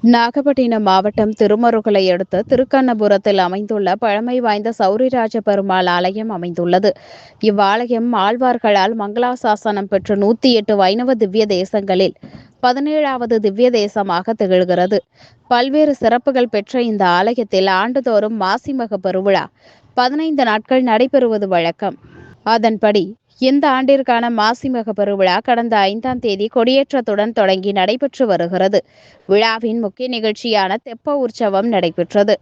நாகப்பட்டினம் மாவட்டம் திருமருகலை அடுத்த திருக்கண்ணபுரத்தில் அமைந்துள்ள பழமை வாய்ந்த சௌரிராஜ பெருமாள் ஆலயம் அமைந்துள்ளது. இவ்வாலயம் ஆழ்வார்களால் மங்களாசாசனம் பெற்ற 108 வைணவ திவ்ய தேசங்களில் 17வது திவ்ய தேசமாக திகழ்கிறது. பல்வேறு சிறப்புகள் பெற்ற இந்த ஆலயத்தில் ஆண்டுதோறும் மாசிமக பெருவிழா 15 நாட்கள் நடைபெறுவது வழக்கம். அதன்படி இந்த ஆண்டிற்கான மாசிமக பெருவிழா கடந்த 5ஆம் தேதி கொடியேற்றத்துடன் தொடங்கி நடைபெற்று வருகிறது. விழாவின் முக்கிய நிகழ்ச்சியான தெப்ப உற்சவம் நடைபெற்றது.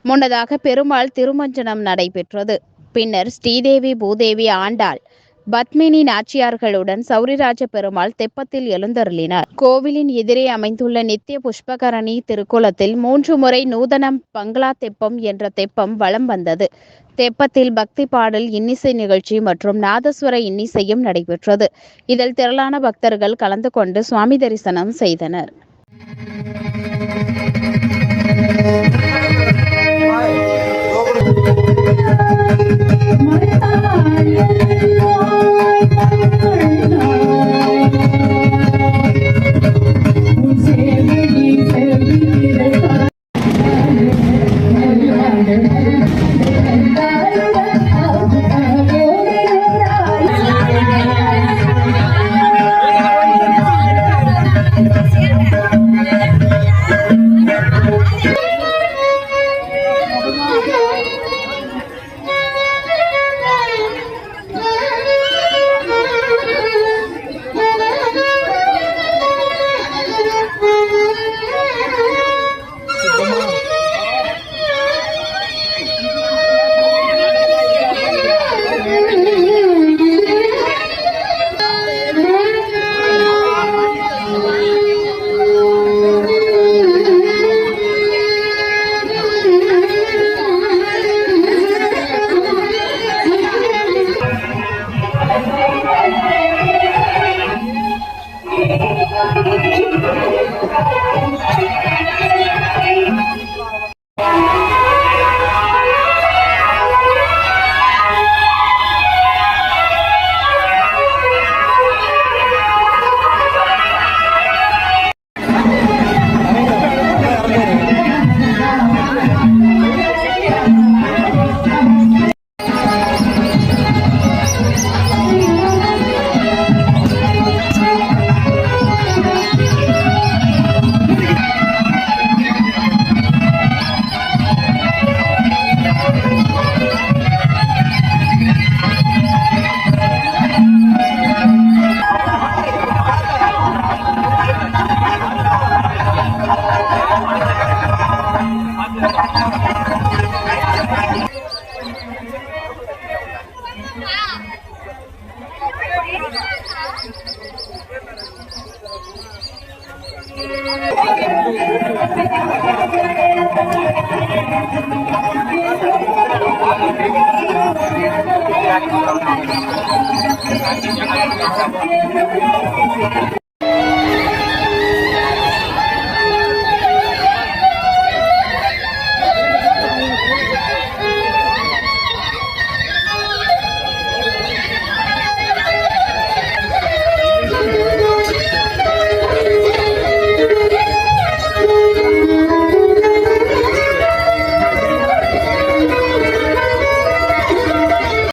முன்னதாக பெருமாள் திருமஞ்சனம் நடைபெற்றது. பின்னர் ஸ்ரீதேவி பூதேவி ஆண்டாள் பத்மினி நாச்சியார்களுடன் சௌரிராஜ பெருமாள் தெப்பத்தில் எழுந்தருளினார். கோவிலின் எதிரே அமைந்துள்ள நித்திய புஷ்பகரணி திருக்குளத்தில் 3 முறை நூதனம் பங்களா தெப்பம் என்ற தெப்பம் வலம் வந்தது. தெப்பத்தில் பக்தி பாடல், இன்னிசை நிகழ்ச்சி மற்றும் நாதஸ்வர இன்னிசையும் நடைபெற்றது. இதில் திரளான பக்தர்கள் கலந்து கொண்டு சுவாமி தரிசனம் செய்தனர்.